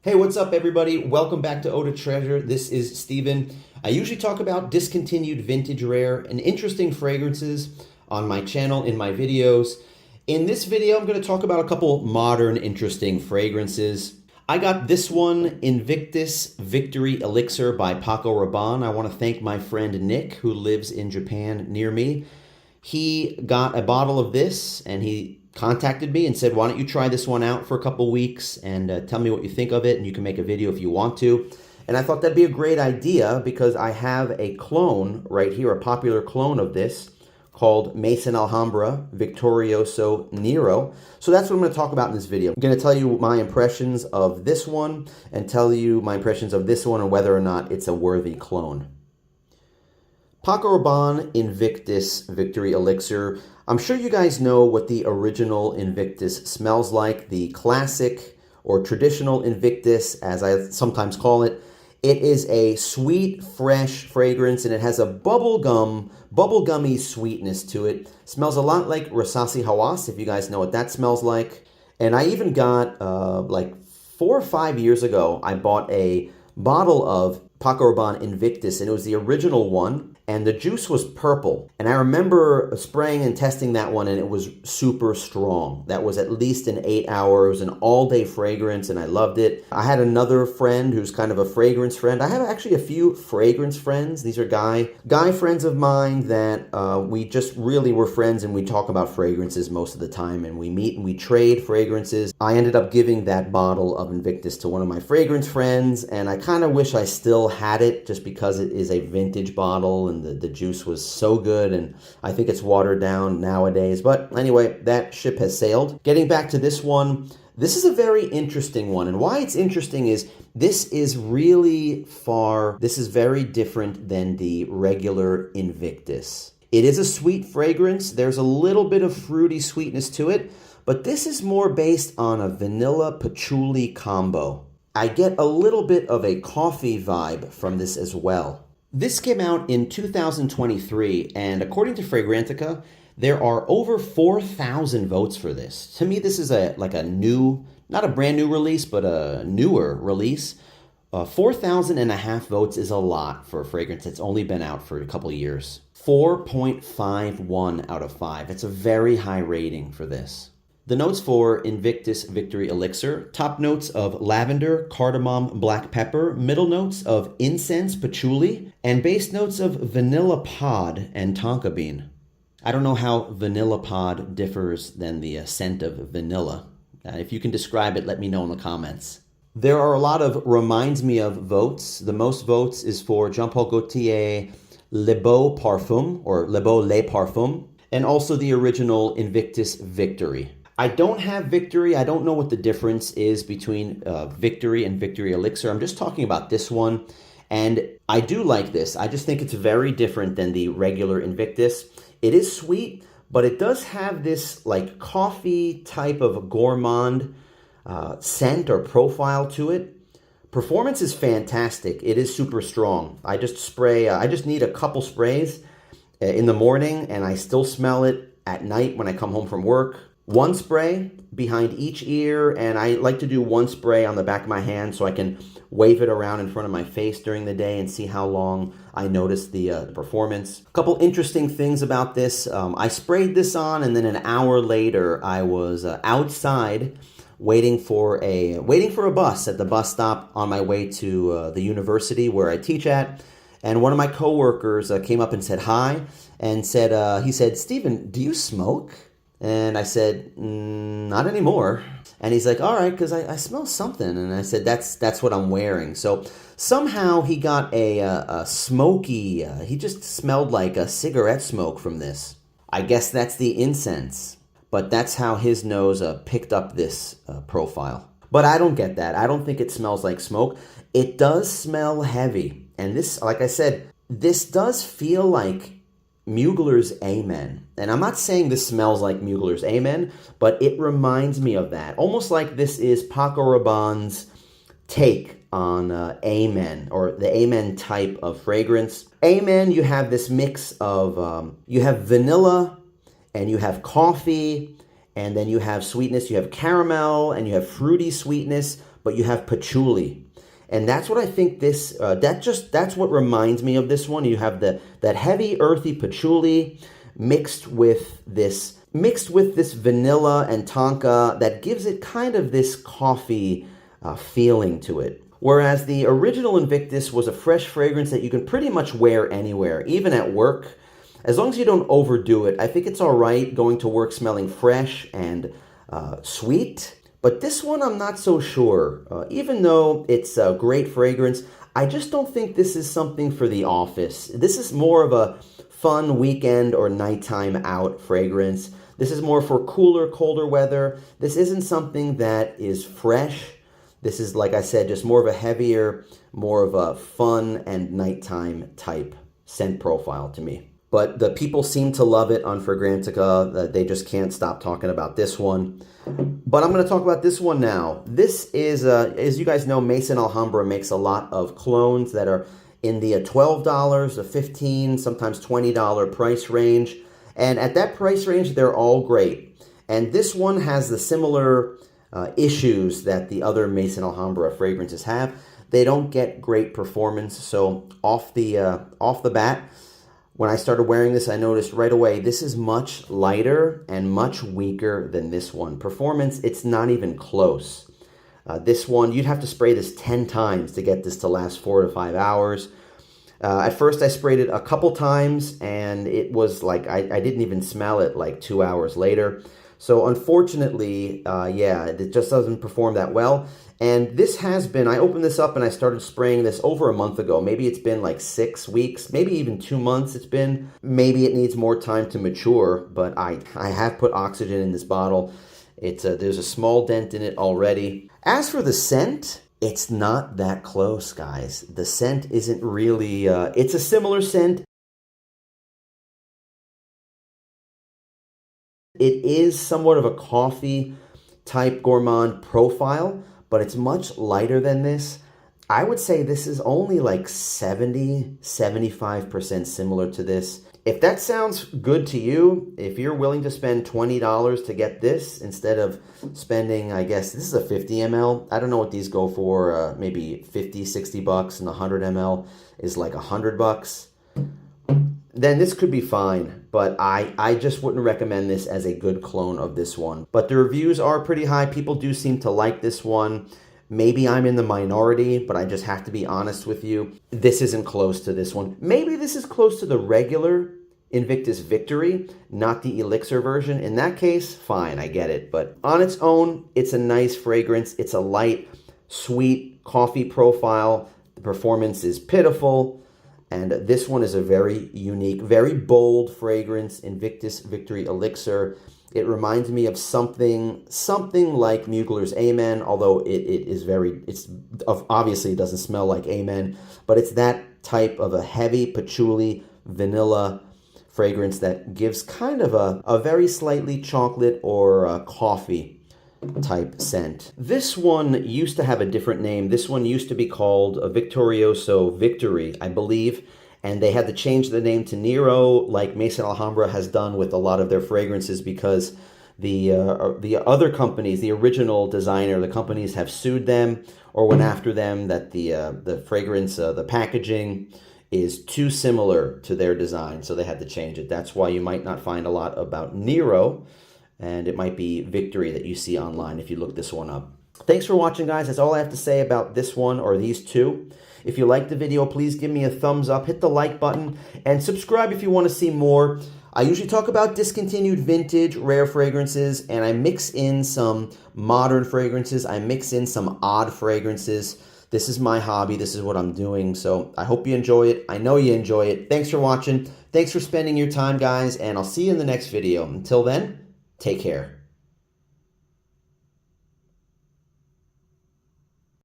Hey, what's up, everybody? Welcome back to Eau de Treasure. This is Steven. I usually talk about discontinued vintage rare and interesting fragrances on my channel in my videos. In this video, I'm going to talk about a couple modern interesting fragrances. I got this one, Invictus Victory Elixir by Paco Rabanne. I want to thank my friend Nick, who lives in Japan near me. He got a bottle of this and he contacted me and said, why don't you try this one out for a couple weeks and tell me what you think of it, and you can make a video if you want to. And I thought that'd be a great idea because I have a clone right here, a popular clone of this called Maison Alhambra Victorioso Nero. So that's what I'm going to talk about in this video. I'm going to tell you my impressions of this one and tell you my impressions of this one and whether or not it's a worthy clone. Paco Rabanne Invictus Victory Elixir. I'm sure you guys know what the original Invictus smells like, the classic or traditional Invictus, as I sometimes call it. It is a sweet, fresh fragrance, and it has a bubblegummy sweetness to it. Smells a lot like Versace Hawas, if you guys know what that smells like. And I even got, like 4 or 5 years ago, I bought a bottle of Paco Rabanne Invictus, and it was the original one, and the juice was purple. And I remember spraying and testing that one, and it was super strong. That was at least an 8 hours, an all-day fragrance, and I loved it. I had another friend who's kind of a fragrance friend. I have actually a few fragrance friends. These are guy friends of mine that we just really were friends, and we talk about fragrances most of the time, and we meet and we trade fragrances. I ended up giving that bottle of Invictus to one of my fragrance friends, and I kind of wish I still had it just because it is a vintage bottle and the juice was so good, and I think it's watered down nowadays. But anyway, that ship has sailed. Getting back to this one, this is a very interesting one, and why it's interesting is this is very different than the regular Invictus. It is a sweet fragrance. There's a little bit of fruity sweetness to it, but this is more based on a vanilla patchouli combo. I get a little bit of a coffee vibe from this as well. This came out in 2023, and according to Fragrantica, there are over 4,000 votes for this. To me, this is like a new, not a brand new release, but a newer release. 4,500 votes is a lot for a fragrance that's only been out for a couple years. 4.51 out of 5. It's a very high rating for this. The notes for Invictus Victory Elixir: top notes of lavender, cardamom, black pepper, middle notes of incense, patchouli, and base notes of vanilla pod and tonka bean. I don't know how vanilla pod differs than the scent of vanilla. If you can describe it, let me know in the comments. There are a lot of reminds me of votes. The most votes is for Jean-Paul Gaultier Le Beau Parfum, or Le Beau Les Parfums, and also the original Invictus Victory. I don't have Victory. I don't know what the difference is between Victory and Victory Elixir. I'm just talking about this one, and I do like this. I just think it's very different than the regular Invictus. It is sweet, but it does have this like coffee type of gourmand scent or profile to it. Performance is fantastic. It is super strong. I just need a couple sprays in the morning, and I still smell it at night when I come home from work. One spray behind each ear, and I like to do one spray on the back of my hand so I can wave it around in front of my face during the day and see how long I notice the performance. A couple interesting things about this. I sprayed this on, and then an hour later I was outside waiting for a bus at the bus stop on my way to the university where I teach at. And one of my coworkers came up and said hi, and he said, "Steven, do you smoke?" And I said, not anymore. And he's like, all right, because I smell something. And I said, that's what I'm wearing. So somehow he got a smoky, he just smelled like a cigarette smoke from this. I guess that's the incense. But that's how his nose picked up this profile. But I don't get that. I don't think it smells like smoke. It does smell heavy. And this, like I said, this does feel like Mugler's A Men. And I'm not saying this smells like Mugler's A Men, but it reminds me of that. Almost like this is Paco Rabanne's take on A Men, or the A Men type of fragrance. A Men, you have this mix of, you have vanilla, and you have coffee, and then you have sweetness. You have caramel, and you have fruity sweetness, but you have patchouli. And that's what I think this, that's what reminds me of this one. You have that heavy, earthy patchouli mixed with this vanilla and tonka that gives it kind of this coffee feeling to it. Whereas the original Invictus was a fresh fragrance that you can pretty much wear anywhere, even at work. As long as you don't overdo it, I think it's all right going to work smelling fresh and sweet. But this one, I'm not so sure. Even though it's a great fragrance, I just don't think this is something for the office. This is more of a fun weekend or nighttime out fragrance. This is more for cooler, colder weather. This isn't something that is fresh. This is, like I said, just more of a heavier, more of a fun and nighttime type scent profile to me. But the people seem to love it on Fragrantica. They just can't stop talking about this one. But I'm going to talk about this one now. This is, as you guys know, Maison Alhambra makes a lot of colognes that are in the $12, the $15, sometimes $20 price range. And at that price range, they're all great. And this one has the similar issues that the other Maison Alhambra fragrances have. They don't get great performance. So off the bat, when I started wearing this, I noticed right away, this is much lighter and much weaker than this one. Performance, it's not even close. This one, you'd have to spray this 10 times to get this to last 4 to 5 hours. At first, I sprayed it a couple times, and it was like, I didn't even smell it like 2 hours later. So unfortunately, yeah, it just doesn't perform that well. And this has been, I opened this up and I started spraying this over a month ago. Maybe it's been like 6 weeks, maybe even 2 months it's been. Maybe it needs more time to mature, but I have put oxygen in this bottle. There's a small dent in it already. As for the scent, it's not that close, guys. The scent isn't really, it's a similar scent. It is somewhat of a coffee type gourmand profile, but it's much lighter than this. I would say this is only like 70-75% similar to this. If that sounds good to you, if you're willing to spend $20 to get this instead of spending, I guess this is a 50 ml. I don't know what these go for, maybe 50, 60 bucks, and 100 ml is like $100. Then this could be fine, but I just wouldn't recommend this as a good clone of this one. But the reviews are pretty high. People do seem to like this one. Maybe I'm in the minority, but I just have to be honest with you. This isn't close to this one. Maybe this is close to the regular Invictus Victory, not the Elixir version. In that case, fine, I get it. But on its own, it's a nice fragrance. It's a light, sweet coffee profile. The performance is pitiful. And this one is a very unique, very bold fragrance, Invictus Victory Elixir. It reminds me of something like Mugler's A Men, although obviously it doesn't smell like A Men, but it's that type of a heavy patchouli vanilla fragrance that gives kind of a very slightly chocolate or coffee type scent. This one used to have a different name. This one used to be called a Victorioso Victory, I believe, and they had to change the name to Nero, like Maison Alhambra has done with a lot of their fragrances, because the other companies, the original designer, the companies have sued them or went after them that the fragrance, the packaging is too similar to their design, so they had to change it. That's why you might not find a lot about Nero, and it might be Victory that you see online if you look this one up. Thanks for watching, guys. That's all I have to say about this one or these two. If you liked the video, please give me a thumbs up, hit the like button, and subscribe if you want to see more. I usually talk about discontinued vintage, rare fragrances, and I mix in some modern fragrances. I mix in some odd fragrances. This is my hobby. This is what I'm doing. So I hope you enjoy it. I know you enjoy it. Thanks for watching. Thanks for spending your time, guys, and I'll see you in the next video. Until then, take care.